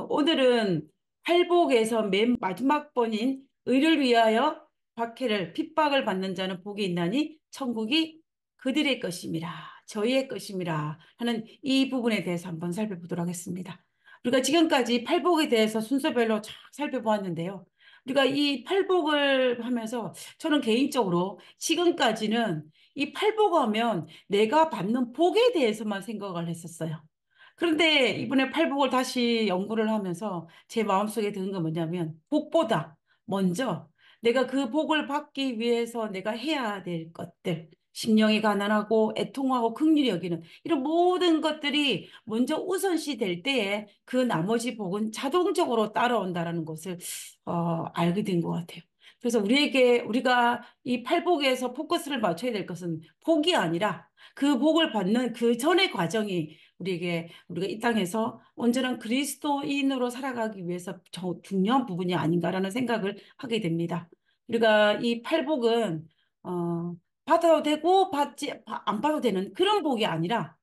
오늘은 팔복에서 맨 마지막 번인 의를 위하여 박해를 핍박을 받는 자는 복이 있나니 천국이 그들의 것임이라 저희의 것임이라 하는 이 부분에 대해서 한번 살펴보도록 하겠습니다. 우리가 지금까지 팔복에 대해서 순서별로 쫙 살펴보았는데요. 우리가 이 팔복을 하면서 저는 개인적으로 지금까지는 이 팔복하면 내가 받는 복에 대해서만 생각을 했었어요. 그런데 이번에 팔복을 다시 연구를 하면서 제 마음속에 드는 건 뭐냐면 복보다 먼저 내가 그 복을 받기 위해서 내가 해야 될 것들, 심령이 가난하고 애통하고 긍휼히 여기는 이런 모든 것들이 먼저 우선시 될 때에 그 나머지 복은 자동적으로 따라온다라는 것을 알게 된 것 같아요. 그래서 우리가 이 팔복에서 포커스를 맞춰야 될 것은 복이 아니라 그 복을 받는 그 전의 과정이 우리가 이 땅에서 온전한 그리스도인으로 살아가기 위해서 중요한 부분이 아닌가라는 생각을 하게 됩니다. 우리가 이 팔복은 받아도 되고 안 받아도 되는 그런 복이 아니라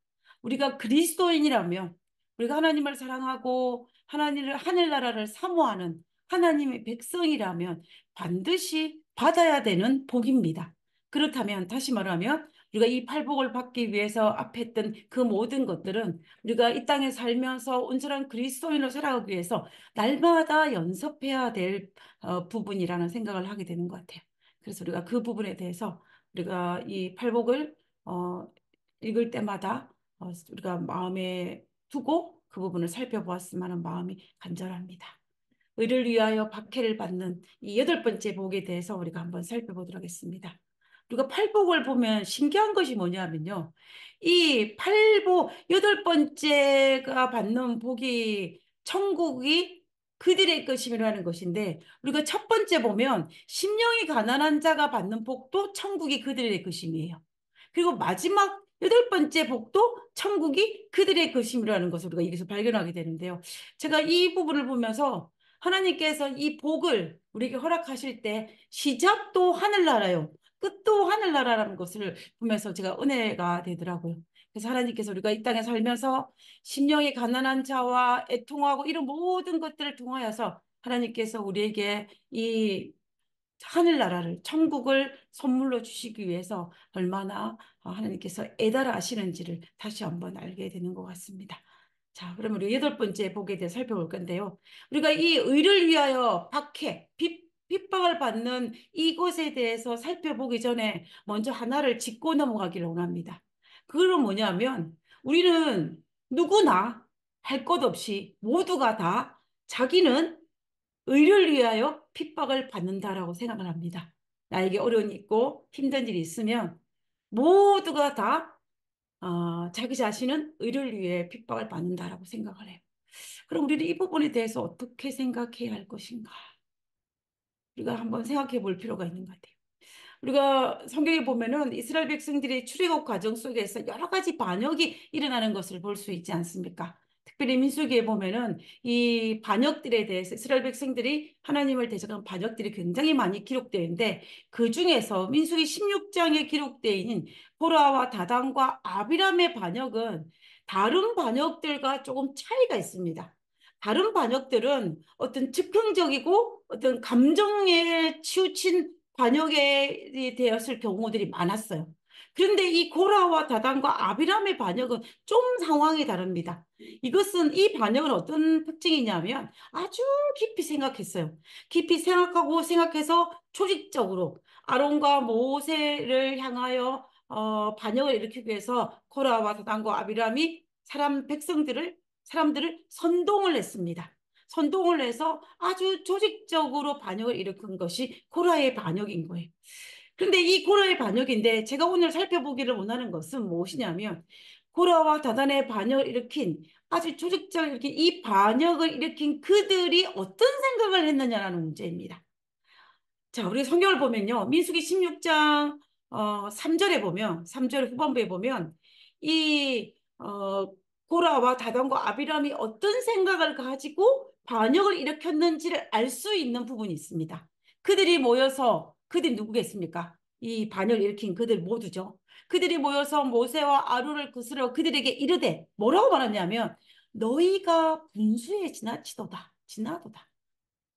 우리가 그리스도인이라면 우리가 하나님을 사랑하고 하나님을 하늘나라를 사모하는 하나님의 백성이라면 반드시 받아야 되는 복입니다. 그렇다면 다시 말하면 우리가 이 팔복을 받기 위해서 앞에 했던 그 모든 것들은 우리가 이 땅에 살면서 온전한 그리스도인으로 살아가기 위해서 날마다 연습해야 될 부분이라는 생각을 하게 되는 것 같아요. 그래서 우리가 그 부분에 대해서 우리가 이 팔복을 어, 읽을 때마다 우리가 마음에 두고 그 부분을 살펴보았으면 하는 마음이 간절합니다. 의를 위하여 박해를 받는 이 여덟 번째 복에 대해서 우리가 한번 살펴보도록 하겠습니다. 우리가 팔복을 보면 신기한 것이 뭐냐면요. 이 팔복, 여덟 번째가 받는 복이 천국이 그들의 것임이라는 것인데, 우리가 첫 번째 보면 심령이 가난한 자가 받는 복도 천국이 그들의 것임이에요. 그리고 마지막 여덟 번째 복도 천국이 그들의 것임이라는 것을 우리가 여기서 발견하게 되는데요. 제가 이 부분을 보면서 하나님께서 이 복을 우리에게 허락하실 때 시작도 하늘나라요. 끝도 하늘나라라는 것을 보면서 제가 은혜가 되더라고요. 그래서 하나님께서 우리가 이 땅에 살면서 심령이 가난한 자와 애통하고 이런 모든 것들을 통하여서 하나님께서 우리에게 이 하늘나라를, 천국을 선물로 주시기 위해서 얼마나 하나님께서 애달아하시는지를 다시 한번 알게 되는 것 같습니다. 자, 그러면 우리 여덟 번째 복에 대해 살펴볼 건데요. 우리가 이 의를 위하여 핍박을 받는 이곳에 대해서 살펴보기 전에 먼저 하나를 짚고 넘어가기를 원합니다. 그건 뭐냐면 우리는 누구나 할 것 없이 모두가 다 자기는 의를 위하여 핍박을 받는다라고 생각을 합니다. 나에게 어려움이 있고 힘든 일이 있으면 모두가 다 자기 자신은 의를 위해 핍박을 받는다라고 생각을 해요. 그럼 우리는 이 부분에 대해서 어떻게 생각해야 할 것인가? 우리가 한번 생각해 볼 필요가 있는 것 같아요. 우리가 성경에 보면은 이스라엘 백성들의 출애굽 과정 속에서 여러 가지 반역이 일어나는 것을 볼 수 있지 않습니까? 특별히 민수기에 보면은 이 반역들에 대해서 이스라엘 백성들이 하나님을 대적한 반역들이 굉장히 많이 기록되어 있는데 그 중에서 민수기 16장에 기록되어 있는 보라와 다단과 아비람의 반역은 다른 반역들과 조금 차이가 있습니다. 다른 반역들은 어떤 즉흥적이고 어떤 감정에 치우친 반역이 되었을 경우들이 많았어요. 그런데 이 고라와 다단과 아비람의 반역은 좀 상황이 다릅니다. 이 반역은 어떤 특징이냐면 아주 깊이 생각했어요. 깊이 생각하고 생각해서 조직적으로 아론과 모세를 향하여 반역을 일으키기 위해서 고라와 다단과 아비람이 사람들을 선동을 했습니다. 선동을 해서 아주 조직적으로 반역을 일으킨 것이 고라의 반역인 거예요. 그런데 이 고라의 반역인데 제가 오늘 살펴보기를 원하는 것은 무엇이냐면 고라와 다단의 반역을 일으킨 아주 조직적으로 일으킨 이 반역을 일으킨 그들이 어떤 생각을 했느냐라는 문제입니다. 자, 우리 성경을 보면요. 민수기 16장 3절에 보면 3절 후반부에 보면 이 고라와 다단과 아비람이 어떤 생각을 가지고 반역을 일으켰는지를 알 수 있는 부분이 있습니다. 그들이 누구겠습니까? 이 반역을 일으킨 그들 모두죠. 그들이 모여서 모세와 아론을 거스러 그들에게 이르되 뭐라고 말하냐면 너희가 분수에 지나치도다. 지나도다.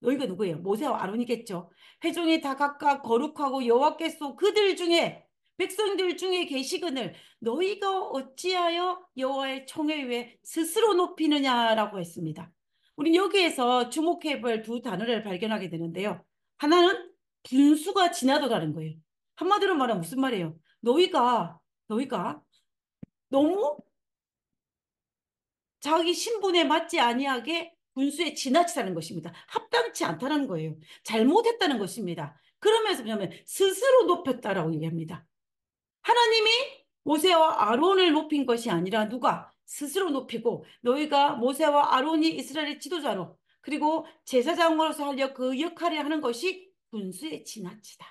너희가 누구예요? 모세와 아론이겠죠. 회중이 다 각각 거룩하고 여호와께서 그들 중에 백성들 중에 계시거늘 너희가 어찌하여 여호와의 총회 위에 스스로 높이느냐라고 했습니다. 우린 여기에서 주목해 볼 두 단어를 발견하게 되는데요. 하나는 분수가 지나도다는 거예요. 한마디로 말하면 무슨 말이에요? 너희가 너무 자기 신분에 맞지 아니하게 분수에 지나치다는 것입니다. 합당치 않다는 거예요. 잘못했다는 것입니다. 그러면서 뭐냐면 스스로 높였다라고 얘기합니다. 하나님이 모세와 아론을 높인 것이 아니라 누가 스스로 높이고 너희가 모세와 아론이 이스라엘의 지도자로 그리고 제사장으로서 하려 그 역할을 하는 것이 분수에 지나치다.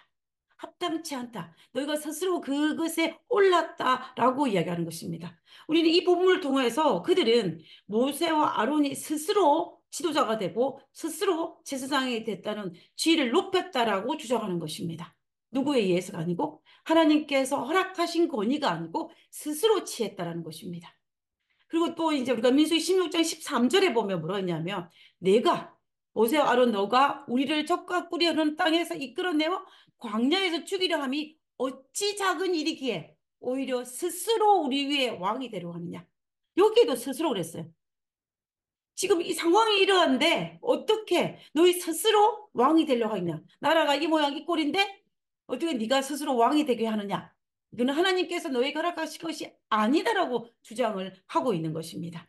합당치 않다. 너희가 스스로 그것에 올랐다라고 이야기하는 것입니다. 우리는 이 본문을 통해서 그들은 모세와 아론이 스스로 지도자가 되고 스스로 제사장이 됐다는 지위를 높였다라고 주장하는 것입니다. 누구에 의해서가 아니고 하나님께서 허락하신 권위가 아니고 스스로 취했다라는 것입니다. 그리고 또 이제 우리가 민수기 16장 13절에 보면 뭐라 했냐면 내가 모세와 아론 너가 우리를 적과 꿀이 흐르는 땅에서 이끌어내어 광야에서 죽이려 함이 어찌 작은 일이기에 오히려 스스로 우리 위에 왕이 되려 하느냐. 여기에도 스스로 그랬어요. 지금 이 상황이 이러한데 어떻게 너희 스스로 왕이 되려고 하느냐. 나라가 이 모양 이 꼴인데 어떻게 네가 스스로 왕이 되게 하느냐. 이거는 하나님께서 너에게 허락하신 것이 아니다라고 주장을 하고 있는 것입니다.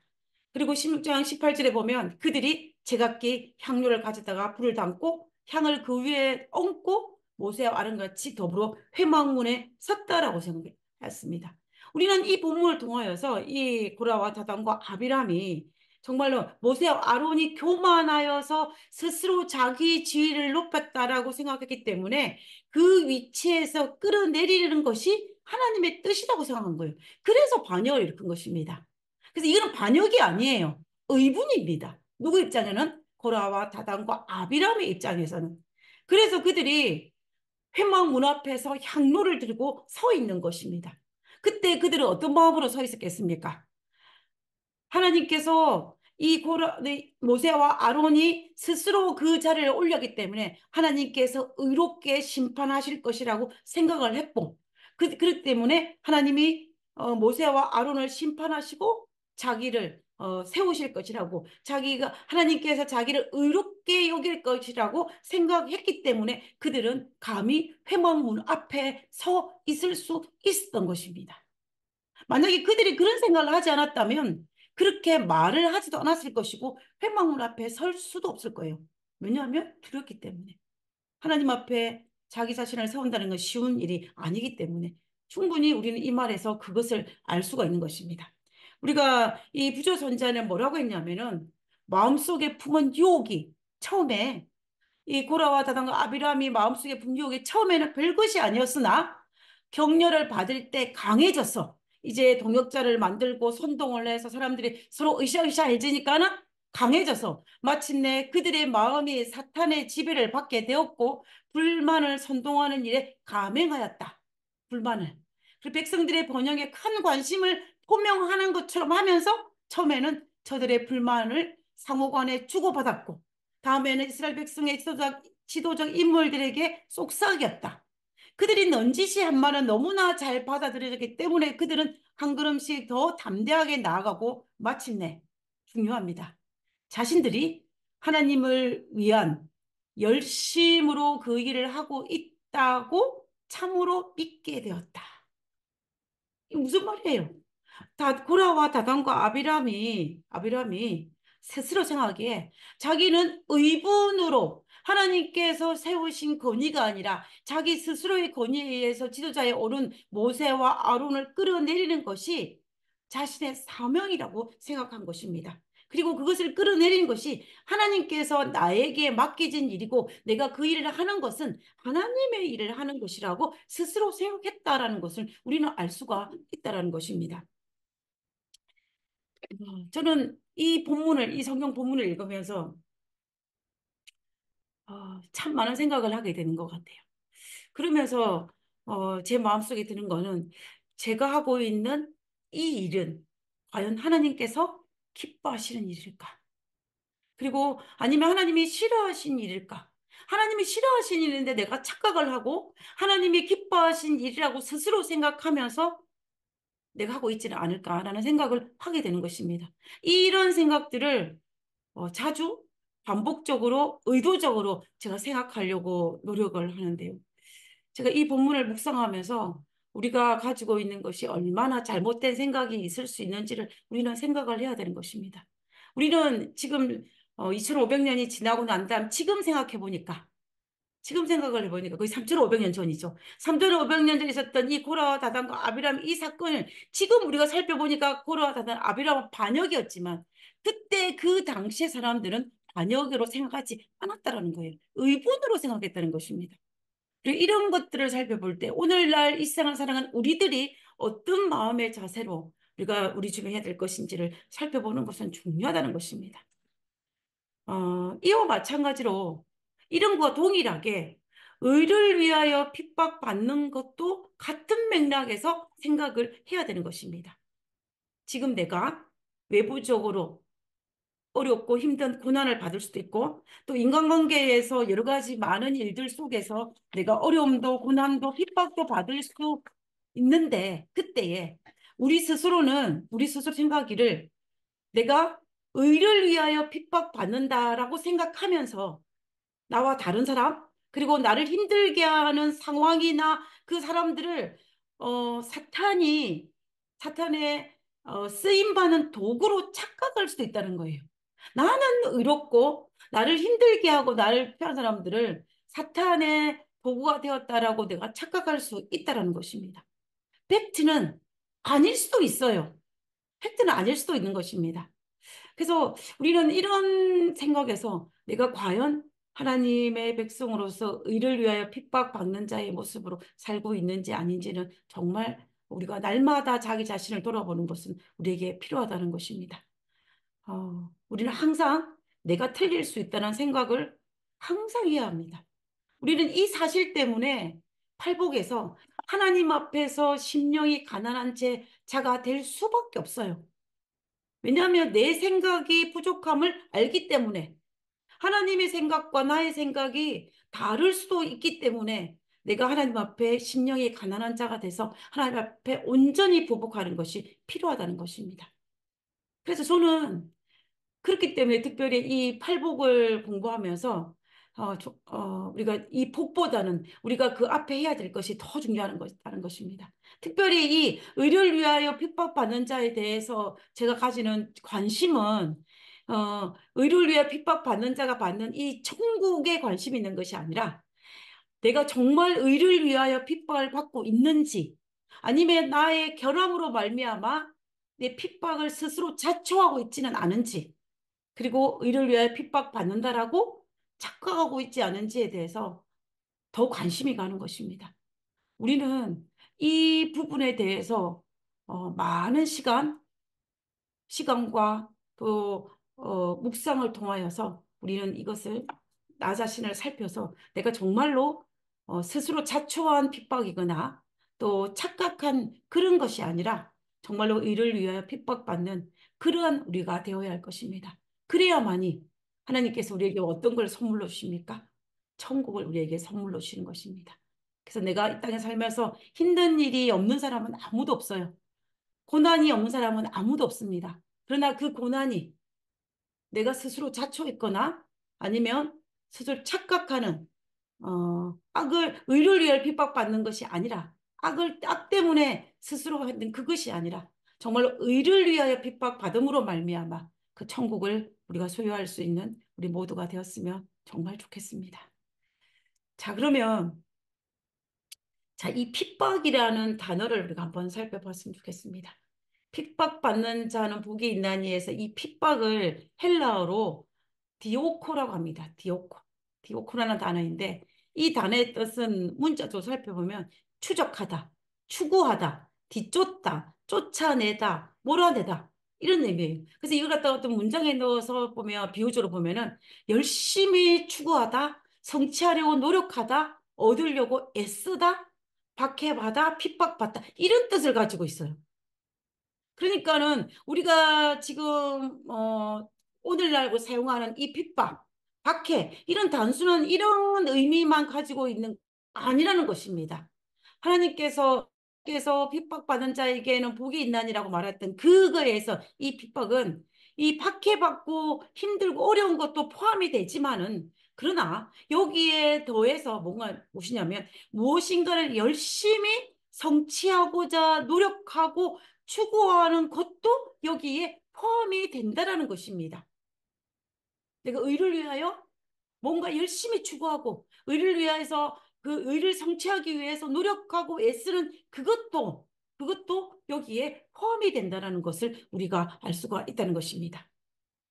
그리고 16장 18절에 보면 그들이 제각기 향료를 가져다가 불을 담고 향을 그 위에 얹고 모세와 아론같이 더불어 회막문에 섰다라고 생각했습니다. 우리는 이 본문을 통하여서 이 고라와 다단과 아비람이 정말로 모세와 아론이 교만하여서 스스로 자기 지위를 높였다라고 생각했기 때문에 그 위치에서 끌어내리는 것이 하나님의 뜻이라고 생각한 거예요. 그래서 반역을 일으킨 것입니다. 그래서 이거는 반역이 아니에요. 의분입니다. 누구 입장에는? 고라와 다단과 아비람의 입장에서는. 그래서 그들이 회막 문 앞에서 향로를 들고 서 있는 것입니다. 그때 그들은 어떤 마음으로 서 있었겠습니까? 하나님께서 이 모세와 아론이 스스로 그 자리를 올렸기 때문에 하나님께서 의롭게 심판하실 것이라고 생각을 했고, 그렇기 때문에 하나님이 모세와 아론을 심판하시고 자기를 세우실 것이라고 자기가 하나님께서 자기를 의롭게 여길 것이라고 생각했기 때문에 그들은 감히 회막문 앞에 서 있을 수 있었던 것입니다. 만약에 그들이 그런 생각을 하지 않았다면 그렇게 말을 하지도 않았을 것이고 회막문 앞에 설 수도 없을 거예요. 왜냐하면 두렵기 때문에. 하나님 앞에 자기 자신을 세운다는 건 쉬운 일이 아니기 때문에 충분히 우리는 이 말에서 그것을 알 수가 있는 것입니다. 우리가 이 부조선자는 뭐라고 했냐면은 마음속에 품은 유혹이 처음에 이 고라와 다단과 아비람이 마음속에 품은 유혹이 처음에는 별것이 아니었으나 격려를 받을 때 강해져서 이제 동역자를 만들고 선동을 해서 사람들이 서로 으쌰으쌰해지니까는 강해져서 마침내 그들의 마음이 사탄의 지배를 받게 되었고 불만을 선동하는 일에 감행하였다. 불만을. 그리고 백성들의 번영에 큰 관심을 표명하는 것처럼 하면서 처음에는 저들의 불만을 상호간에 주고받았고 다음에는 이스라엘 백성의 지도적 인물들에게 속삭였다. 그들이 넌지시 한 말은 너무나 잘 받아들여졌기 때문에 그들은 한 걸음씩 더 담대하게 나아가고 마침내 중요합니다. 자신들이 하나님을 위한 열심으로 그 일을 하고 있다고 참으로 믿게 되었다. 이게 무슨 말이에요? 고라와 다단과 아비람이 스스로 생각하기에 자기는 의분으로 하나님께서 세우신 권위가 아니라 자기 스스로의 권위에 의해서 지도자에 오른 모세와 아론을 끌어내리는 것이 자신의 사명이라고 생각한 것입니다. 그리고 그것을 끌어내리는 것이 하나님께서 나에게 맡기진 일이고 내가 그 일을 하는 것은 하나님의 일을 하는 것이라고 스스로 생각했다라는 것을 우리는 알 수가 있다라는 것입니다. 저는 이 성경 본문을 읽으면서 참 많은 생각을 하게 되는 것 같아요. 그러면서 제 마음속에 드는 거는 제가 하고 있는 이 일은 과연 하나님께서 기뻐하시는 일일까? 그리고 아니면 하나님이 싫어하신 일일까? 하나님이 싫어하신 일인데 내가 착각을 하고 하나님이 기뻐하신 일이라고 스스로 생각하면서 내가 하고 있지는 않을까라는 생각을 하게 되는 것입니다. 이런 생각들을 자주 반복적으로 의도적으로 제가 생각하려고 노력을 하는데요. 제가 이 본문을 묵상하면서 우리가 가지고 있는 것이 얼마나 잘못된 생각이 있을 수 있는지를 우리는 생각을 해야 되는 것입니다. 우리는 지금 2500년이 지나고 난 다음 지금 생각을 해보니까 거의 3500년 전이죠. 3500년 전에 있었던 이 고라와 다단과 아비람 이 사건을 지금 우리가 살펴보니까 고라와 다단, 아비람은 반역이었지만 그때 그 당시의 사람들은 반역으로 생각하지 않았다라는 거예요. 의분으로 생각했다는 것입니다. 그리고 이런 것들을 살펴볼 때 오늘날 이 세상을 살아가는 우리들이 어떤 마음의 자세로 우리가 우리 주변에 해야 될 것인지를 살펴보는 것은 중요하다는 것입니다. 이와 마찬가지로 이런 것과 동일하게 의를 위하여 핍박받는 것도 같은 맥락에서 생각을 해야 되는 것입니다. 지금 내가 외부적으로 어렵고 힘든 고난을 받을 수도 있고 또 인간관계에서 여러 가지 많은 일들 속에서 내가 어려움도 고난도 핍박도 받을 수 있는데 그때에 우리 스스로 생각하기를 내가 의를 위하여 핍박받는다라고 생각하면서 나와 다른 사람, 그리고 나를 힘들게 하는 상황이나 그 사람들을 사탄의 쓰임받는 도구로 착각할 수도 있다는 거예요. 나는 의롭고 나를 힘들게 하고 나를 피한 사람들을 사탄의 도구가 되었다라고 내가 착각할 수 있다는 것입니다. 팩트는 아닐 수도 있어요. 팩트는 아닐 수도 있는 것입니다. 그래서 우리는 이런 생각에서 내가 과연 하나님의 백성으로서 의를 위하여 핍박받는 자의 모습으로 살고 있는지 아닌지는 정말 우리가 날마다 자기 자신을 돌아보는 것은 우리에게 필요하다는 것입니다. 우리는 항상 내가 틀릴 수 있다는 생각을 항상 해야 합니다. 우리는 이 사실 때문에 팔복에서 하나님 앞에서 심령이 가난한 자가 될 수밖에 없어요. 왜냐하면 내 생각이 부족함을 알기 때문에 하나님의 생각과 나의 생각이 다를 수도 있기 때문에 내가 하나님 앞에 심령이 가난한 자가 돼서 하나님 앞에 온전히 부복하는 것이 필요하다는 것입니다. 그래서 저는 그렇기 때문에 특별히 이 팔복을 공부하면서 우리가 이 복보다는 우리가 그 앞에 해야 될 것이 더 중요한 것다는 것입니다. 특별히 이 의를 위하여 핍박받는 자에 대해서 제가 가지는 관심은 의를 위하여 핍박받는 자가 받는 이 천국에 관심이 있는 것이 아니라 내가 정말 의를 위하여 핍박을 받고 있는지 아니면 나의 결함으로 말미암아 내 핍박을 스스로 자초하고 있지는 않은지 그리고 의를 위하여 핍박받는다라고 착각하고 있지 않은지에 대해서 더 관심이 가는 것입니다. 우리는 이 부분에 대해서 많은 시간과 또 묵상을 통하여서 우리는 이것을 나 자신을 살펴서 내가 정말로 스스로 자초한 핍박이거나 또 착각한 그런 것이 아니라 정말로 의를 위하여 핍박받는 그러한 우리가 되어야 할 것입니다. 그래야만이 하나님께서 우리에게 어떤 걸 선물로 주십니까? 천국을 우리에게 선물로 주시는 것입니다. 그래서 내가 이 땅에 살면서 힘든 일이 없는 사람은 아무도 없어요. 고난이 없는 사람은 아무도 없습니다. 그러나 그 고난이 내가 스스로 자초했거나 아니면 스스로 착각하는 의를 위해 핍박받는 것이 아니라 악 때문에 스스로 했던 그것이 아니라 정말로 의를 위하여 핍박받음으로 말미암아 그 천국을 우리가 소유할 수 있는 우리 모두가 되었으면 정말 좋겠습니다. 자, 그러면 이 핍박이라는 단어를 우리가 한번 살펴봤으면 좋겠습니다. 핍박받는 자는 복이 있나니에서 이 핍박을 헬라어로 디오코라고 합니다. 디오코. 디오코라는 단어인데 이 단어의 뜻은 문자도 살펴보면 추적하다, 추구하다, 뒤쫓다, 쫓아내다, 몰아내다 이런 의미예요. 그래서 이걸 갖다가 어떤 문장에 넣어서 보면 비유적으로 보면은 열심히 추구하다, 성취하려고 노력하다, 얻으려고 애쓰다, 박해받아, 핍박받다 이런 뜻을 가지고 있어요. 그러니까는 우리가 지금 오늘날 사용하는 이 핍박, 박해 이런 단순한 이런 의미만 가지고 있는 아니라는 것입니다. 하나님께서 핍박받은 자에게는 복이 있나니라고 말했던 그거에서 이 핍박은 이 박해받고 힘들고 어려운 것도 포함이 되지만은 그러나 여기에 더해서 뭔가 무엇이냐면 무엇인가를 열심히 성취하고자 노력하고 추구하는 것도 여기에 포함이 된다라는 것입니다. 내가 의를 위하여 뭔가 열심히 추구하고 의를 위해서 그 의를 성취하기 위해서 노력하고 애쓰는 그것도 여기에 포함이 된다는 것을 우리가 알 수가 있다는 것입니다.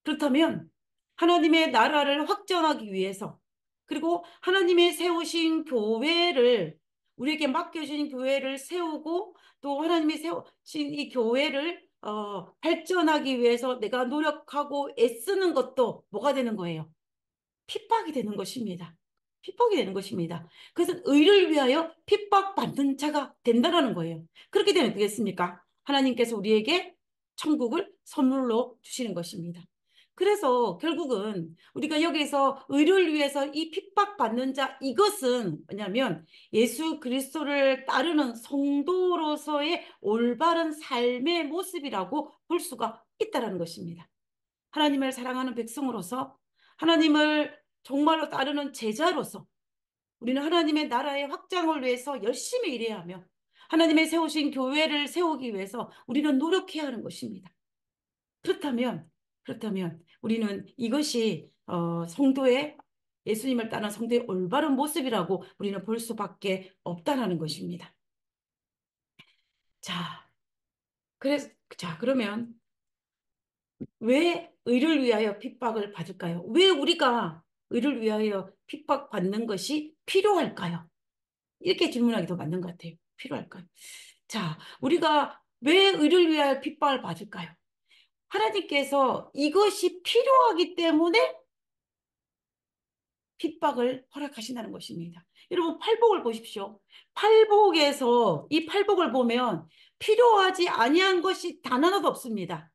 그렇다면 하나님의 나라를 확장하기 위해서 그리고 하나님의 세우신 교회를 우리에게 맡겨진 교회를 세우고 또 하나님이 세우신 이 교회를 발전하기 위해서 내가 노력하고 애쓰는 것도 뭐가 되는 거예요? 핍박이 되는 것입니다. 핍박이 되는 것입니다. 그래서 의를 위하여 핍박받는 자가 된다는 거예요. 그렇게 되면 되겠습니까? 하나님께서 우리에게 천국을 선물로 주시는 것입니다. 그래서 결국은 우리가 여기서 의를 위해서 이 핍박받는 자 이것은 뭐냐면 예수 그리스도를 따르는 성도로서의 올바른 삶의 모습이라고 볼 수가 있다는 것입니다. 하나님을 사랑하는 백성으로서 하나님을 정말로 따르는 제자로서 우리는 하나님의 나라의 확장을 위해서 열심히 일해야 하며 하나님의 세우신 교회를 세우기 위해서 우리는 노력해야 하는 것입니다. 그렇다면 우리는 이것이 성도의 예수님을 따르는 성도의 올바른 모습이라고 우리는 볼 수밖에 없다라는 것입니다. 자, 그러면 왜 의를 위하여 핍박을 받을까요? 왜 우리가 의를 위하여 핍박받는 것이 필요할까요? 이렇게 질문하기 더 맞는 것 같아요. 필요할까요? 자, 우리가 왜 의를 위하여 핍박을 받을까요? 하나님께서 이것이 필요하기 때문에 핍박을 허락하신다는 것입니다. 여러분, 팔복을 보십시오. 팔복에서 이 팔복을 보면 필요하지 아니한 것이 단 하나도 없습니다.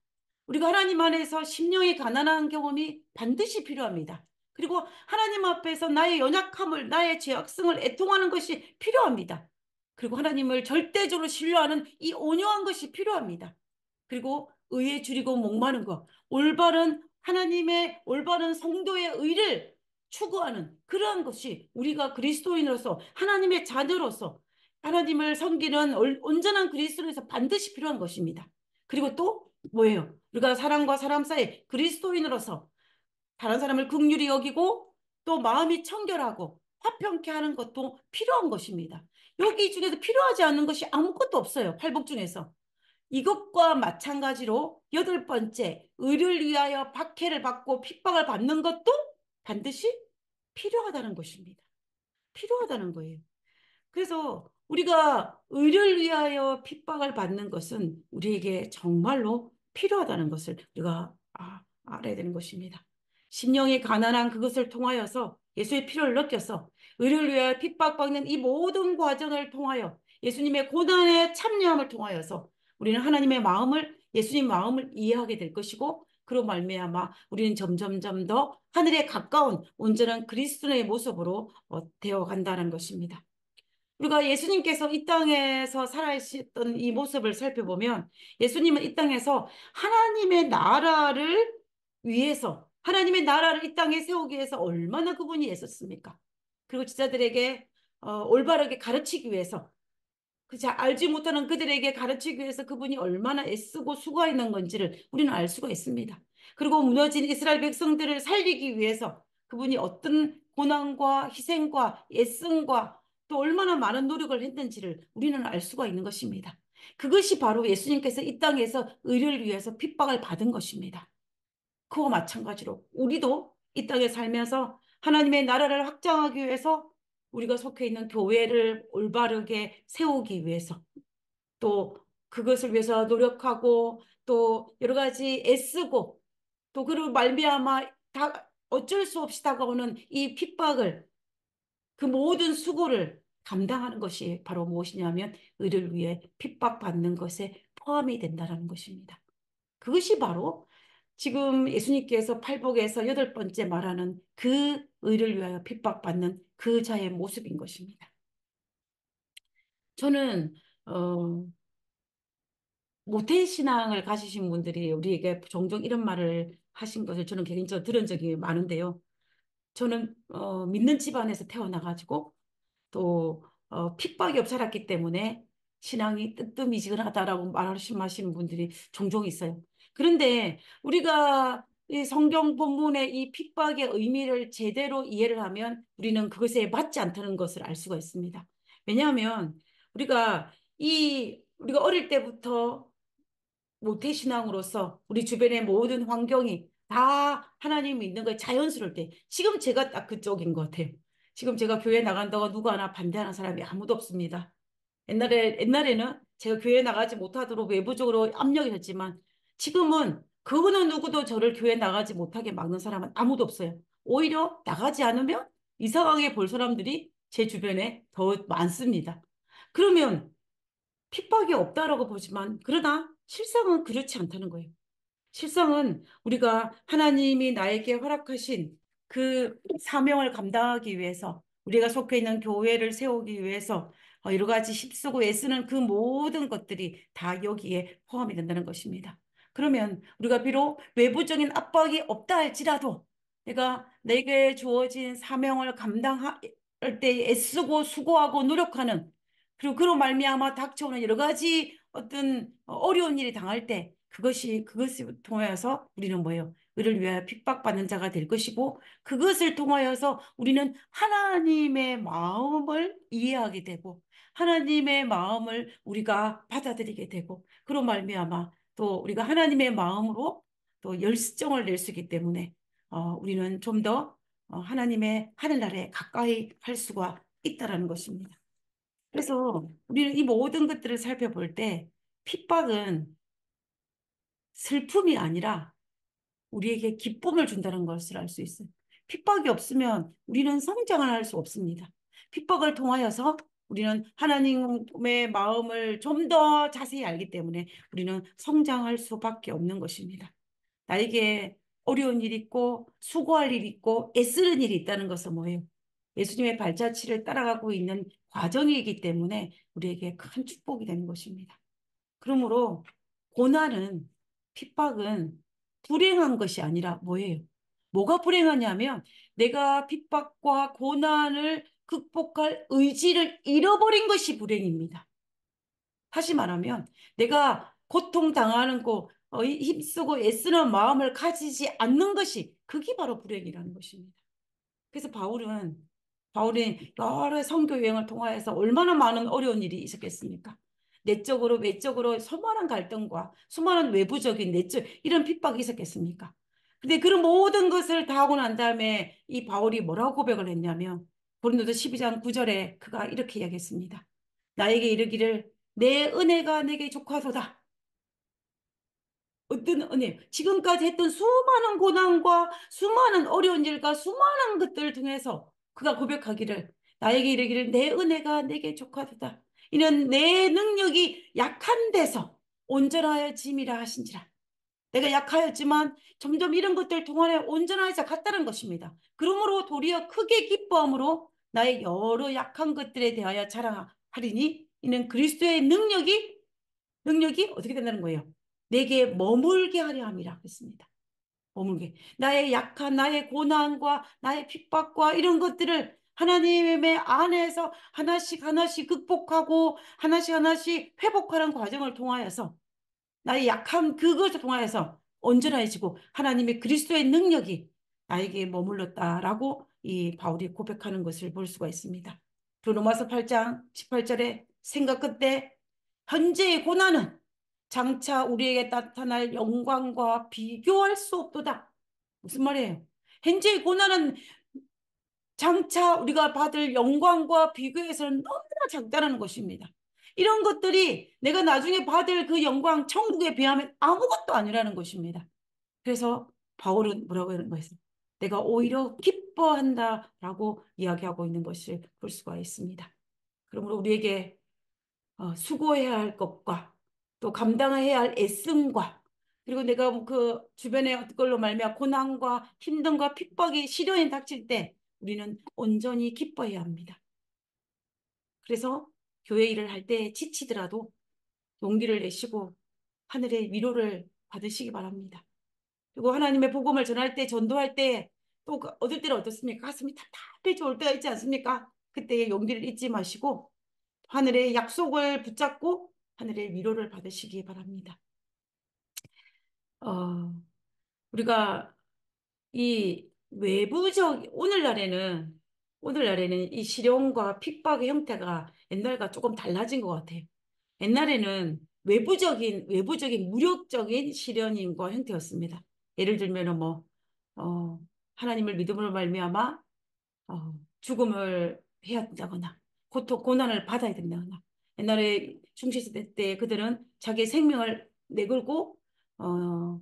우리가 하나님 안에서 심령이 가난한 경험이 반드시 필요합니다. 그리고 하나님 앞에서 나의 연약함을, 나의 죄악성을 애통하는 것이 필요합니다. 그리고 하나님을 절대적으로 신뢰하는 이 온유한 것이 필요합니다. 그리고 의에 줄이고 목마른 것, 올바른 하나님의 올바른 성도의 의를 추구하는 그러한 것이 우리가 그리스도인으로서 하나님의 자녀로서 하나님을 섬기는 온전한 그리스도인에서 반드시 필요한 것입니다. 그리고 또 뭐예요? 우리가 사람과 사람 사이 그리스도인으로서 다른 사람을 긍휼히 여기고 또 마음이 청결하고 화평케 하는 것도 필요한 것입니다. 여기 중에서 필요하지 않은 것이 아무것도 없어요. 팔복 중에서. 이것과 마찬가지로 여덟 번째, 의를 위하여 박해를 받고 핍박을 받는 것도 반드시 필요하다는 것입니다. 필요하다는 거예요. 그래서 우리가 의를 위하여 핍박을 받는 것은 우리에게 정말로 필요하다는 것을 우리가 알아야 되는 것입니다. 심령이 가난한 그것을 통하여서 예수의 피를 느껴서 의를 위하여 핍박받는 이 모든 과정을 통하여 예수님의 고난에 참여함을 통하여서 우리는 하나님의 마음을 예수님 마음을 이해하게 될 것이고 그로 말미암아 우리는 점점점 더 하늘에 가까운 온전한 그리스도의 모습으로 되어 간다는 것입니다. 우리가 예수님께서 이 땅에서 살아계셨던 이 모습을 살펴보면 예수님은 이 땅에서 하나님의 나라를 위해서 하나님의 나라를 이 땅에 세우기 위해서 얼마나 그분이 애썼습니까? 그리고 제자들에게 올바르게 가르치기 위해서 알지 못하는 그들에게 가르치기 위해서 그분이 얼마나 애쓰고 수고했는 건지를 우리는 알 수가 있습니다. 그리고 무너진 이스라엘 백성들을 살리기 위해서 그분이 어떤 고난과 희생과 애씀과 또 얼마나 많은 노력을 했는지를 우리는 알 수가 있는 것입니다. 그것이 바로 예수님께서 이 땅에서 의를 위해서 핍박을 받은 것입니다. 그와 마찬가지로 우리도 이 땅에 살면서 하나님의 나라를 확장하기 위해서 우리가 속해 있는 교회를 올바르게 세우기 위해서 또 그것을 위해서 노력하고 또 여러 가지 애쓰고 또 그리고 말미암아 다 어쩔 수 없이 다가오는 이 핍박을 그 모든 수고를 감당하는 것이 바로 무엇이냐면 의를 위해 핍박받는 것에 포함이 된다는 것입니다. 그것이 바로 지금 예수님께서 팔복에서 여덟 번째 말하는 그 의를 위하여 핍박받는 그 자의 모습인 것입니다. 저는 모태신앙을 가지신 분들이 우리에게 종종 이런 말을 하신 것을 저는 개인적으로 들은 적이 많은데요. 저는 믿는 집안에서 태어나가지고 또 핍박이 없 자랐기 때문에 신앙이 뜨뜻미지근하다라고 말씀하시는 분들이 종종 있어요. 그런데 우리가 이 성경 본문의 이 핍박의 의미를 제대로 이해를 하면 우리는 그것에 맞지 않다는 것을 알 수가 있습니다. 왜냐하면 우리가 어릴 때부터 모태신앙으로서 우리 주변의 모든 환경이 다 하나님 믿는 거에 자연스러울 때, 지금 제가 딱 그쪽인 것 같아요. 지금 제가 교회 나간다고 누구 하나 반대하는 사람이 아무도 없습니다. 옛날에는 제가 교회 나가지 못하도록 외부적으로 압력이 됐지만, 지금은 그 어느 누구도 저를 교회 나가지 못하게 막는 사람은 아무도 없어요. 오히려 나가지 않으면 이상하게 볼 사람들이 제 주변에 더 많습니다. 그러면 핍박이 없다라고 보지만, 그러나 실상은 그렇지 않다는 거예요. 실상은 우리가 하나님이 나에게 허락하신 그 사명을 감당하기 위해서, 우리가 속해 있는 교회를 세우기 위해서 여러 가지 힘쓰고 애쓰는 그 모든 것들이 다 여기에 포함이 된다는 것입니다. 그러면 우리가 비록 외부적인 압박이 없다 할지라도 내가 내게 주어진 사명을 감당할 때 애쓰고 수고하고 노력하는, 그리고 그로 말미암아 닥쳐오는 여러 가지 어떤 어려운 일이 당할 때 그것을 통하여서 우리는 뭐예요? 의를 위하여 핍박받는 자가 될 것이고, 그것을 통하여서 우리는 하나님의 마음을 이해하게 되고 하나님의 마음을 우리가 받아들이게 되고, 그로 말미암아 또 우리가 하나님의 마음으로 또 열정을 낼 수 있기 때문에 우리는 좀 더 하나님의 하늘나라에 가까이 할 수가 있다라는 것입니다. 그래서 우리는 이 모든 것들을 살펴볼 때 핍박은 슬픔이 아니라 우리에게 기쁨을 준다는 것을 알 수 있어요. 핍박이 없으면 우리는 성장을 할 수 없습니다. 핍박을 통하여서 우리는 하나님의 마음을 좀 더 자세히 알기 때문에 우리는 성장할 수밖에 없는 것입니다. 나에게 어려운 일이 있고 수고할 일이 있고 애쓰는 일이 있다는 것은 뭐예요? 예수님의 발자취를 따라가고 있는 과정이기 때문에 우리에게 큰 축복이 되는 것입니다. 그러므로 고난은, 핍박은 불행한 것이 아니라 뭐예요? 뭐가 불행하냐면 내가 핍박과 고난을 극복할 의지를 잃어버린 것이 불행입니다. 다시 말하면 내가 고통당하는 거 힘쓰고 애쓰는 마음을 가지지 않는 것이, 그게 바로 불행이라는 것입니다. 그래서 바울이 여러 선교 여행을 통하여서 얼마나 많은 어려운 일이 있었겠습니까? 내적으로 외적으로 수많은 갈등과 수많은 외부적인 내적 이런 핍박이 있었겠습니까? 근데 그런 모든 것을 다 하고 난 다음에 이 바울이 뭐라고 고백을 했냐면, 고린도서 12장 9절에 그가 이렇게 이야기했습니다. 나에게 이르기를 내 은혜가 내게 족하도다. 어떤 은혜, 지금까지 했던 수많은 고난과 수많은 어려운 일과 수많은 것들을 통해서 그가 고백하기를, 나에게 이르기를 내 은혜가 내게 족하도다. 이는 내 능력이 약한 데서 온전하여 짐이라 하신지라. 내가 약하였지만 점점 이런 것들 동안에 온전하여져 갔다는 것입니다. 그러므로 도리어 크게 기뻐함으로 나의 여러 약한 것들에 대하여 자랑하리니 이는 그리스도의 능력이 어떻게 된다는 거예요? 내게 머물게 하려 함이라 했습니다. 머물게. 나의 약한, 나의 고난과 나의 핍박과 이런 것들을 하나님의 안에서 하나씩 하나씩 극복하고 하나씩 하나씩 회복하는 과정을 통하여서 나의 약한 그것을 통하여서 온전해지고 하나님의 그리스도의 능력이 나에게 머물렀다라고 이 바울이 고백하는 것을 볼 수가 있습니다. 그 로마서 8장 18절에 생각 끝에 현재의 고난은 장차 우리에게 나타날 영광과 비교할 수 없도다. 무슨 말이에요? 현재의 고난은 장차 우리가 받을 영광과 비교해서는 너무나 작다는 것입니다. 이런 것들이 내가 나중에 받을 그 영광, 천국에 비하면 아무것도 아니라는 것입니다. 그래서 바울은 뭐라고 하는 거였어요? 내가 오히려 기뻐한다라고 이야기하고 있는 것을 볼 수가 있습니다. 그러므로 우리에게 수고해야 할 것과 또 감당해야 할 애씀과 그리고 내가 그 주변의 걸로 말미암아 고난과 힘듦과 핍박이 시련이 닥칠 때 우리는 온전히 기뻐해야 합니다. 그래서 교회 일을 할 때 지치더라도 용기를 내시고 하늘의 위로를 받으시기 바랍니다. 그리고 하나님의 복음을 전할 때, 전도할 때, 또 얻을 때는 어떻습니까? 가슴이 답답해져 올 때가 있지 않습니까? 그때의 용기를 잊지 마시고 하늘의 약속을 붙잡고 하늘의 위로를 받으시기 바랍니다. 어, 우리가 이 오늘날에는 이 실용과 핍박의 형태가 옛날과 조금 달라진 것 같아요. 옛날에는 외부적인 무력적인 실현인과 형태였습니다. 예를 들면은 하나님을 믿음으로 말미암아, 죽음을 해야 된다거나, 고난을 받아야 된다거나, 옛날에 중시시대 때 그들은 자기의 생명을 내걸고, 어,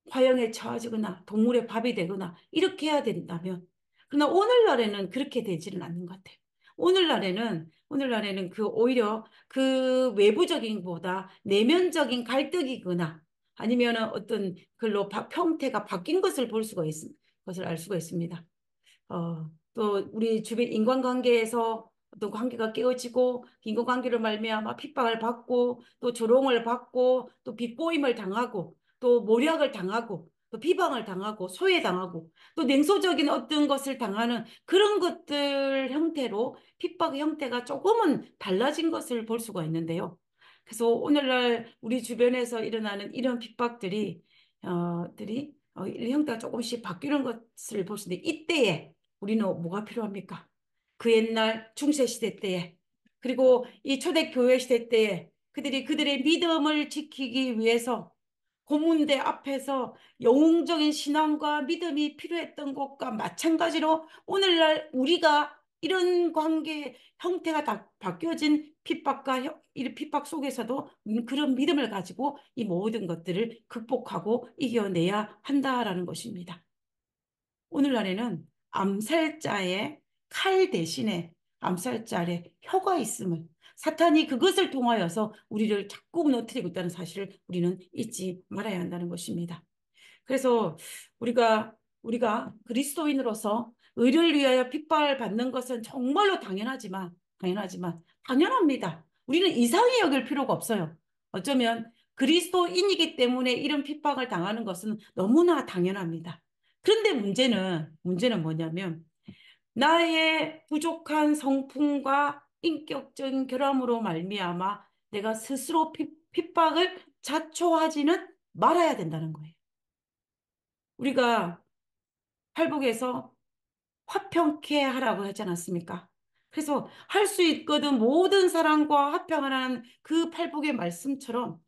화형에 처해지거나 동물의 밥이 되거나 이렇게 해야 된다면 그러나 오늘날에는 그렇게 되지는 않는 것 같아요. 오늘날에는 그 오히려 그 외부적인 보다 내면적인 갈등이거나 아니면 어떤 글로 형태가 바뀐 것을 볼 수가 것을 알 수가 있습니다. 또 우리 주변 인간관계에서 어떤 관계가 깨어지고 인간관계로 말미암아 핍박을 받고 또 조롱을 받고 또 비꼬임을 당하고 또 모략을 당하고 또 비방을 당하고 소외당하고 또 냉소적인 어떤 것을 당하는 그런 것들 형태로 핍박의 형태가 조금은 달라진 것을 볼 수가 있는데요. 그래서 오늘날 우리 주변에서 일어나는 이런 이 형태가 조금씩 바뀌는 것을 볼 수 있는데 이때에 우리는 뭐가 필요합니까? 그 옛날 중세시대 때에 그리고 이 초대교회 시대 때에 그들의 믿음을 지키기 위해서 고문대 앞에서 영웅적인 신앙과 믿음이 필요했던 것과 마찬가지로 오늘날 우리가 이런 관계 형태가 다 바뀌어진 이 핍박 속에서도 그런 믿음을 가지고 이 모든 것들을 극복하고 이겨내야 한다라는 것입니다. 오늘날에는 암살자의 칼 대신에 암살자의 혀가 있음을 사탄이 그것을 통하여서 우리를 자꾸 무너뜨리고 있다는 사실을 우리는 잊지 말아야 한다는 것입니다. 그래서 우리가 그리스도인으로서 의를 위하여 핍박을 받는 것은 정말로 당연합니다. 우리는 이상히 여길 필요가 없어요. 어쩌면 그리스도인이기 때문에 이런 핍박을 당하는 것은 너무나 당연합니다. 그런데 문제는 뭐냐면 나의 부족한 성품과 인격적인 결함으로 말미암아 내가 스스로 핍박을 자초하지는 말아야 된다는 거예요. 우리가 팔복에서 화평케 하라고 하지 않았습니까? 그래서 할 수 있거든 모든 사람과 화평하라는 그 팔복의 말씀처럼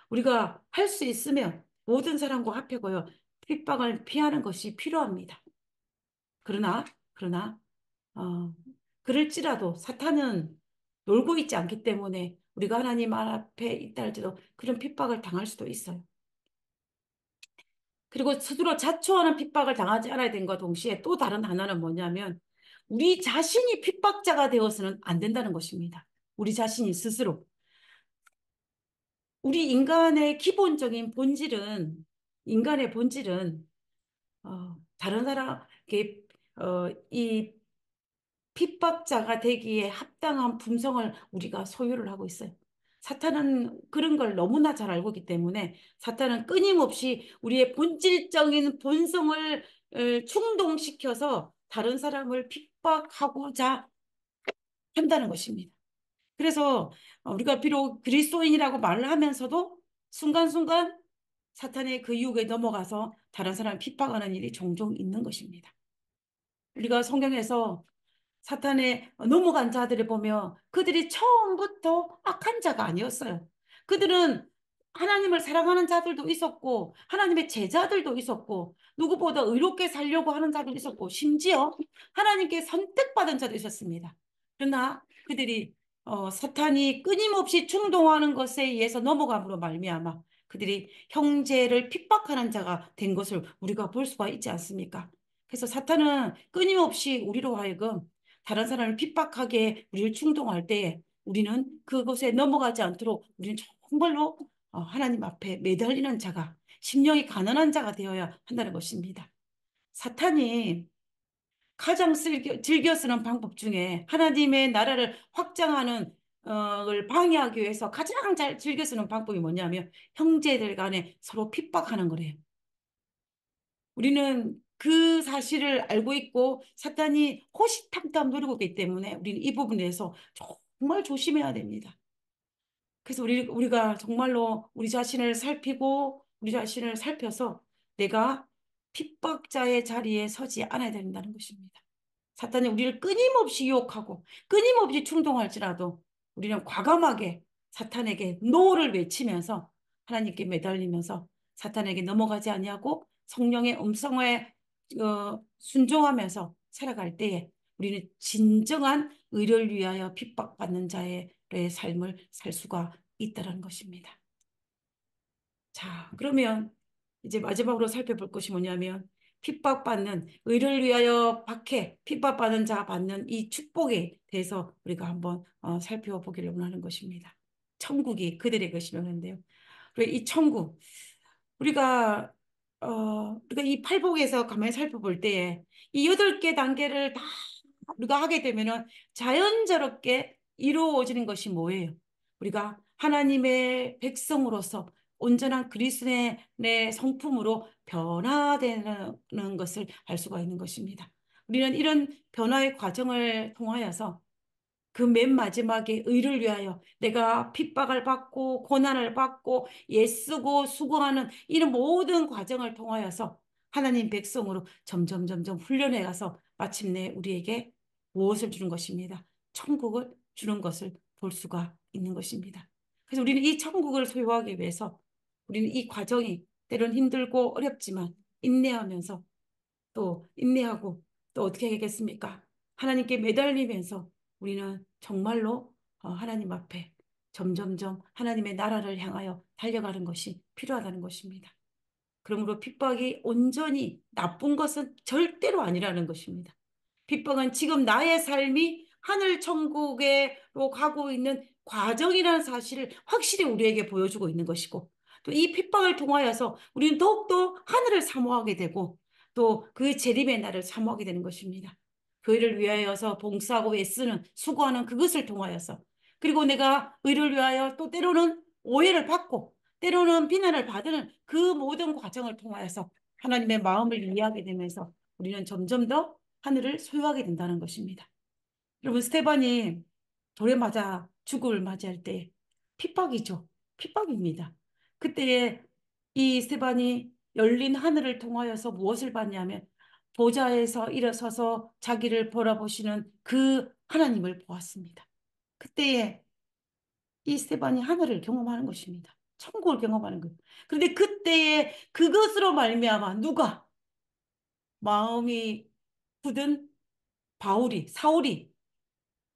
우리가 할 수 있으면 모든 사람과 화평하여 핍박을 피하는 것이 필요합니다. 그러나 어, 그럴지라도 사탄은 놀고 있지 않기 때문에 우리가 하나님 앞에 있다 할지라도 그런 핍박을 당할 수도 있어요. 그리고 스스로 자초하는 핍박을 당하지 않아야 되는 것과 동시에 또 다른 하나는 뭐냐면 우리 자신이 핍박자가 되어서는 안 된다는 것입니다. 우리 자신이 스스로. 우리 인간의 본질은 다른 사람, 이 핍박자가 되기에 합당한 품성을 우리가 소유를 하고 있어요. 사탄은 그런 걸 너무나 잘 알고 있기 때문에 사탄은 끊임없이 우리의 본질적인 본성을 충동시켜서 다른 사람을 핍박하고자 한다는 것입니다. 그래서 우리가 비록 그리스도인이라고 말을 하면서도 순간순간 사탄의 그 유혹에 넘어가서 다른 사람을 핍박하는 일이 종종 있는 것입니다. 우리가 성경에서 사탄에 넘어간 자들을 보며 그들이 처음부터 악한 자가 아니었어요. 그들은 하나님을 사랑하는 자들도 있었고, 하나님의 제자들도 있었고, 누구보다 의롭게 살려고 하는 자도 있었고, 심지어 하나님께 선택받은 자도 있었습니다. 그러나 그들이 사탄이 끊임없이 충동하는 것에 의해서 넘어감으로 말미암아 그들이 형제를 핍박하는 자가 된 것을 우리가 볼 수가 있지 않습니까? 그래서 사탄은 끊임없이 우리로 하여금 다른 사람을 핍박하게 우리를 충동할 때에 우리는 그곳에 넘어가지 않도록 우리는 정말로 하나님 앞에 매달리는 자가, 심령이 가난한 자가 되어야 한다는 것입니다. 사탄이 가장 즐겨 쓰는 방법 중에 하나님의 나라를 확장하는 걸 방해하기 위해서 가장 잘 즐겨 쓰는 방법이 뭐냐면 형제들 간에 서로 핍박하는 거래요. 우리는 그 사실을 알고 있고 사탄이 호시탐탐 노리고 있기 때문에 우리는 이 부분에 대해서 정말 조심해야 됩니다. 그래서 우리가 정말로 우리 자신을 살피고 우리 자신을 살펴서 내가 핍박자의 자리에 서지 않아야 된다는 것입니다. 사탄이 우리를 끊임없이 유혹하고 끊임없이 충동할지라도 우리는 과감하게 사탄에게 노를 외치면서 하나님께 매달리면서 사탄에게 넘어가지 아니하고 성령의 음성에 순종하면서 살아갈 때에 우리는 진정한 의를 위하여 핍박받는 자의 삶을 살 수가 있다는 것입니다. 자, 그러면 이제 마지막으로 살펴볼 것이 뭐냐면 핍박받는 의를 위하여 핍박받는 자 받는 이 축복에 대해서 우리가 한번 살펴보기를 원하는 것입니다. 천국이 그들의 것이며 그런데요. 그리고 이 천국 우리가 이 팔복에서 가만히 살펴볼 때에 이 8개 단계를 다 우리가 하게 되면은 자연스럽게 이루어지는 것이 뭐예요? 우리가 하나님의 백성으로서 온전한 그리스도의 성품으로 변화되는 것을 알 수가 있는 것입니다. 우리는 이런 변화의 과정을 통하여서 그 맨 마지막에 의를 위하여 내가 핍박을 받고 고난을 받고 애쓰고 수고하는 이런 모든 과정을 통하여서 하나님 백성으로 점점 훈련해 가서 마침내 우리에게 무엇을 주는 것입니다. 천국을 주는 것을 볼 수가 있는 것입니다. 그래서 우리는 이 천국을 소유하기 위해서 우리는 이 과정이 때론 힘들고 어렵지만 인내하면서 또 인내하고 또 어떻게 하겠습니까? 하나님께 매달리면서 우리는 정말로 하나님 앞에 점점점 하나님의 나라를 향하여 달려가는 것이 필요하다는 것입니다. 그러므로 핍박이 온전히 나쁜 것은 절대로 아니라는 것입니다. 핍박은 지금 나의 삶이 하늘 천국으로 가고 있는 과정이라는 사실을 확실히 우리에게 보여주고 있는 것이고 또 이 핍박을 통하여서 우리는 더욱더 하늘을 사모하게 되고 또 그 재림의 날을 사모하게 되는 것입니다. 그를 위하여서 봉사하고 애쓰는 수고하는 그것을 통하여서 그리고 내가 의를 위하여 또 때로는 오해를 받고 때로는 비난을 받는 그 모든 과정을 통하여서 하나님의 마음을 이해하게 되면서 우리는 점점 더 하늘을 소유하게 된다는 것입니다. 여러분, 스테반이 돌에 맞아 죽음을 맞이할 때 핍박이죠. 핍박입니다. 그때에 이 스테반이 열린 하늘을 통하여서 무엇을 봤냐면 보좌에서 일어서서 자기를 바라보시는 그 하나님을 보았습니다. 그때에 이 스테반이 하늘을 경험하는 것입니다. 천국을 경험하는 것. 그런데 그때에 그것으로 말미암아 누가 마음이 굳은 사울이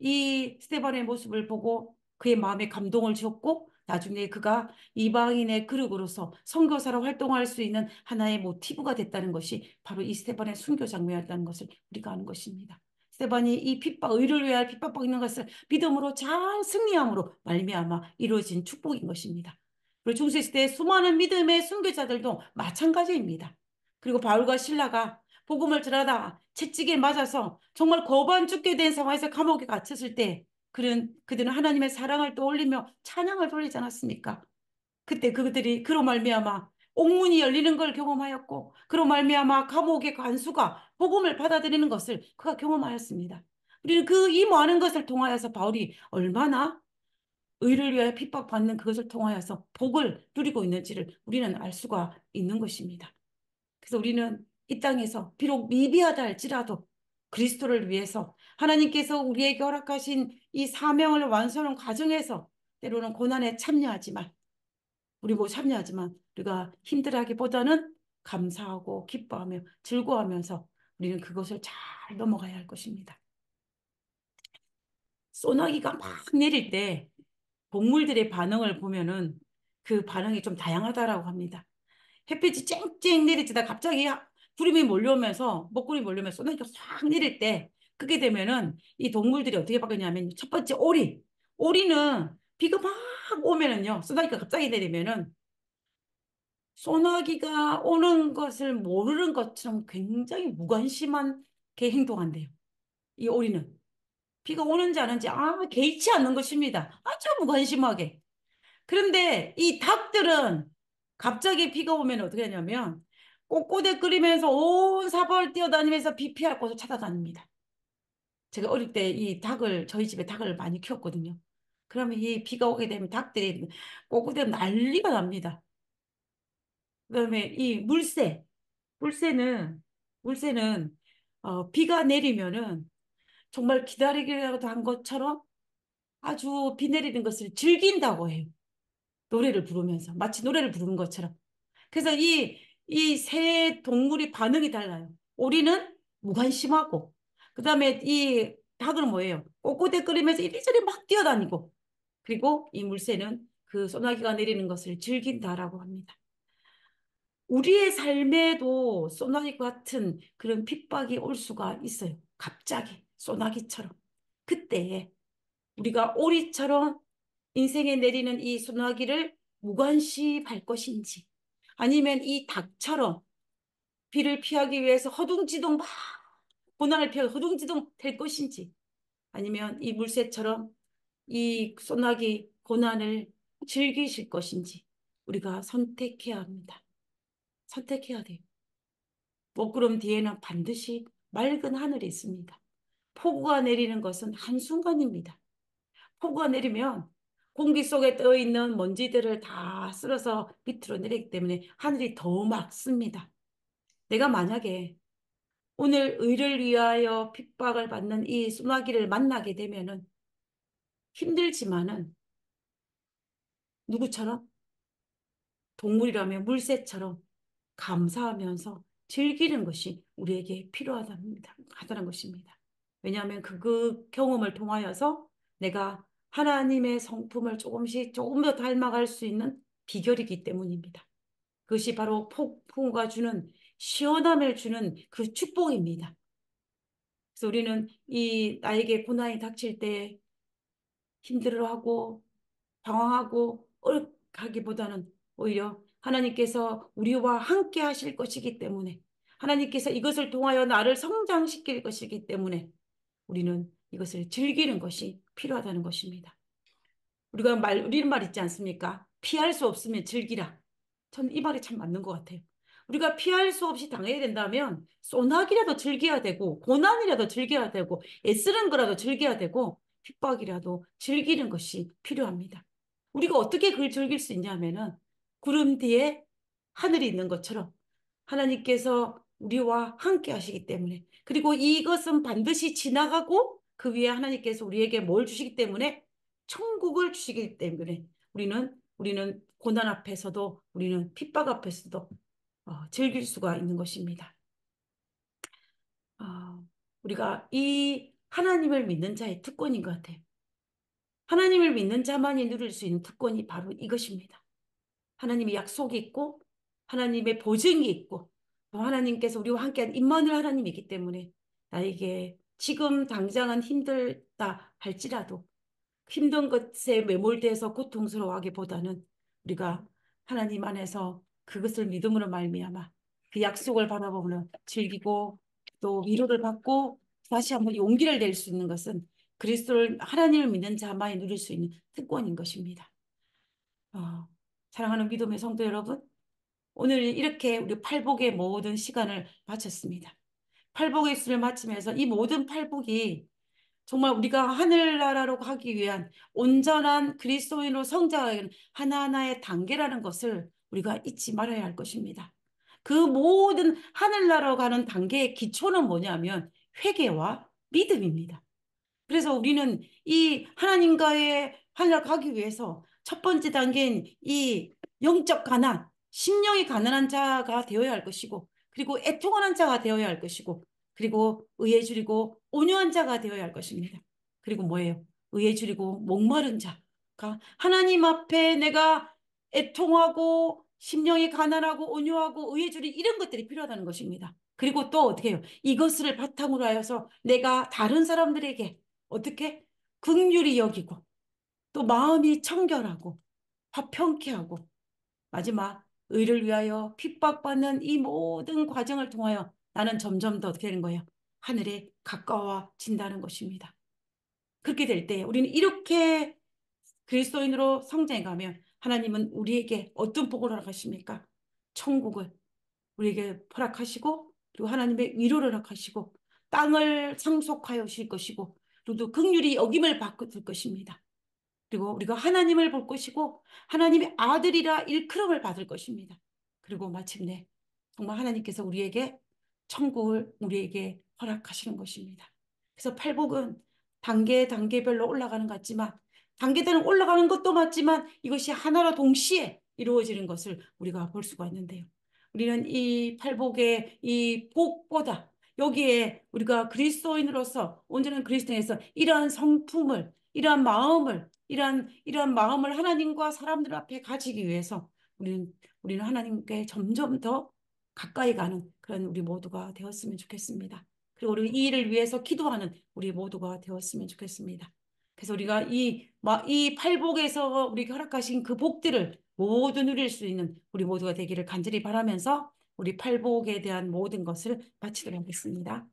이 스테반의 모습을 보고 그의 마음에 감동을 주었고 나중에 그가 이방인의 그룹으로서 선교사로 활동할 수 있는 하나의 모티브가 됐다는 것이 바로 이 스테반의 순교 장면이었다는 것을 우리가 아는 것입니다. 스테반이 이 의를 위하여 핍박받는 것을 믿음으로 잘 승리함으로 말미암아 이루어진 축복인 것입니다. 그리고 중세시대의 수많은 믿음의 순교자들도 마찬가지입니다. 그리고 바울과 실라가 복음을 전하다 채찍에 맞아서 정말 거반 죽게 된 상황에서 감옥에 갇혔을 때 그들은 하나님의 사랑을 떠올리며 찬양을 돌리지 않았습니까? 그때 그들이 그로 말미암아 옥문이 열리는 걸 경험하였고 그로 말미암아 감옥의 관수가 복음을 받아들이는 것을 그가 경험하였습니다. 우리는 이 많은 것을 통하여서 바울이 얼마나 의를 위하여 핍박받는 그것을 통하여서 복을 누리고 있는지를 우리는 알 수가 있는 것입니다. 그래서 우리는 이 땅에서 비록 미비하다 할지라도 그리스도를 위해서 하나님께서 우리에게 허락하신 이 사명을 완수하는 과정에서 때로는 고난에 참여하지만 우리가 힘들어하기보다는 감사하고 기뻐하며 즐거워하면서 우리는 그것을 잘 넘어가야 할 것입니다. 소나기가 막 내릴 때 동물들의 반응을 보면은 그 반응이 좀 다양하다라고 합니다. 햇빛이 쨍쨍 내리치다 갑자기 구름이 몰려오면서 먹구름이 몰려오면서 소나기가 싹 내릴 때 그게 되면은 이 동물들이 어떻게 바뀌냐면 첫 번째 오리는 비가 막 오면은요, 소나기가 갑자기 내리면은 소나기가 오는 것을 모르는 것처럼 굉장히 무관심하게 행동한대요. 이 오리는. 비가 오는지 안 오는지 아무 개의치 않는 것입니다. 아주 무관심하게. 그런데 이 닭들은 갑자기 비가 오면 어떻게 하냐면 꼬꼬대거리면서 온 사방을 뛰어다니면서 비 피할 곳을 찾아다닙니다. 제가 어릴 때 이 닭을 저희 집에 닭을 많이 키웠거든요. 그러면 이 비가 오게 되면 닭들이 꼬꼬대 난리가 납니다. 그다음에 이 물새는 물새는 비가 내리면은 정말 기다리기라도 한 것처럼 아주 비 내리는 것을 즐긴다고 해요. 노래를 부르면서 마치 노래를 부르는 것처럼. 그래서 이 세 동물이 반응이 달라요. 오리는 무관심하고, 그 다음에 이 닭은 뭐예요? 꼬꼬대거리면서 이리저리 막 뛰어다니고, 그리고 이 물새는 그 소나기가 내리는 것을 즐긴다라고 합니다. 우리의 삶에도 소나기 같은 그런 핍박이 올 수가 있어요. 갑자기 소나기처럼. 그때에 우리가 오리처럼 인생에 내리는 이 소나기를 무관심할 것인지, 아니면 이 닭처럼 비를 피하기 위해서 허둥지둥 막 고난을 피하고 허둥지둥 될 것인지, 아니면 이 물새처럼 이 소나기 고난을 즐기실 것인지 우리가 선택해야 합니다. 선택해야 돼요. 먹구름 뒤에는 반드시 맑은 하늘이 있습니다. 폭우가 내리는 것은 한순간입니다. 폭우가 내리면 공기 속에 떠 있는 먼지들을 다 쓸어서 밑으로 내리기 때문에 하늘이 더 맑습니다. 내가 만약에 오늘 의를 위하여 핍박을 받는 이 소나기를 만나게 되면은 힘들지만은 누구처럼? 동물이라면 물새처럼 감사하면서 즐기는 것이 우리에게 하다는 것입니다. 왜냐하면 그 경험을 통하여서 내가 하나님의 성품을 조금 더 닮아갈 수 있는 비결이기 때문입니다. 그것이 바로 폭풍우가 주는 시원함을 주는 그 축복입니다. 그래서 우리는 이 나에게 고난이 닥칠 때 힘들어하고 방황하고 어렵하기보다는 오히려 하나님께서 우리와 함께 하실 것이기 때문에, 하나님께서 이것을 통하여 나를 성장시킬 것이기 때문에 우리는 이것을 즐기는 것이 필요하다는 것입니다. 우리는 말 있지 않습니까? 피할 수 없으면 즐기라. 전 이 말이 참 맞는 것 같아요. 우리가 피할 수 없이 당해야 된다면 소나기라도 즐겨야 되고 고난이라도 즐겨야 되고 애쓰는 거라도 즐겨야 되고 핍박이라도 즐기는 것이 필요합니다. 우리가 어떻게 그걸 즐길 수 있냐면은 구름 뒤에 하늘이 있는 것처럼 하나님께서 우리와 함께 하시기 때문에, 그리고 이것은 반드시 지나가고 그 위에 하나님께서 우리에게 뭘 주시기 때문에 천국을 주시기 때문에 우리는 고난 앞에서도 우리는 핍박 앞에서도 즐길 수가 있는 것입니다. 어, 우리가 이 하나님을 믿는 자의 특권인 것 같아요. 하나님을 믿는 자만이 누릴 수 있는 특권이 바로 이것입니다. 하나님의 약속이 있고 하나님의 보증이 있고 또 하나님께서 우리와 함께한 임마누엘 하나님이기 때문에 나에게 지금 당장은 힘들다 할지라도 힘든 것에 매몰돼서 고통스러워하기보다는 우리가 하나님 안에서 그것을 믿음으로 말미암아 그 약속을 바라보며 즐기고 또 위로를 받고 다시 한번 용기를 낼 수 있는 것은 그리스도를 하나님을 믿는 자만이 누릴 수 있는 특권인 것입니다. 어, 사랑하는 믿음의 성도 여러분, 오늘 이렇게 우리 팔복의 모든 시간을 마쳤습니다. 팔복의 수를 마치면서 이 모든 팔복이 정말 우리가 하늘나라로 가기 위한 온전한 그리스도인으로 성장하는 하나하나의 단계라는 것을 우리가 잊지 말아야 할 것입니다. 그 모든 하늘나라로 가는 단계의 기초는 뭐냐면 회개와 믿음입니다. 그래서 우리는 이 하나님과의 하늘나라 가기 위해서 첫 번째 단계인 이 영적 가난, 심령이 가난한 자가 되어야 할 것이고, 그리고 애통하는 자가 되어야 할 것이고, 그리고 의에 줄이고 온유한 자가 되어야 할 것입니다. 그리고 뭐예요? 의에 줄이고 목마른 자가 하나님 앞에 내가 애통하고 심령이 가난하고 온유하고 의에 줄이 이런 것들이 필요하다는 것입니다. 그리고 또 어떻게 해요? 이것을 바탕으로 하여서 내가 다른 사람들에게 어떻게 긍휼히 여기고 또 마음이 청결하고 화평케하고 마지막 의를 위하여 핍박받는 이 모든 과정을 통하여 나는 점점 더 어떻게 되는 거예요? 하늘에 가까워진다는 것입니다. 그렇게 될 때 우리는 이렇게 그리스도인으로 성장해 가면 하나님은 우리에게 어떤 복을 허락하십니까? 천국을 우리에게 허락하시고 그리고 하나님의 위로를 허락하시고 땅을 상속하여 주실 것이고 그리고 긍휼히 여김을 받을 것입니다. 그리고 우리가 하나님을 볼 것이고 하나님의 아들이라 일컬음을 받을 것입니다. 그리고 마침내 정말 하나님께서 우리에게 천국을 우리에게 허락하시는 것입니다. 그래서 팔복은 단계별로 올라가는 것 같지만 단계대로 올라가는 것도 맞지만 이것이 하나로 동시에 이루어지는 것을 우리가 볼 수가 있는데요. 우리는 이 팔복의 이 복보다 여기에 우리가 그리스도인으로서 온전한 그리스도인에서 이러한 성품을 이러한 마음을 하나님과 사람들 앞에 가지기 위해서 우리는 하나님께 점점 더 가까이 가는 그런 우리 모두가 되었으면 좋겠습니다. 그리고 우리 이 일을 위해서 기도하는 우리 모두가 되었으면 좋겠습니다. 그래서 우리가 이 팔복에서 우리에게 허락하신 그 복들을 모두 누릴 수 있는 우리 모두가 되기를 간절히 바라면서 우리 팔복에 대한 모든 것을 마치도록 하겠습니다.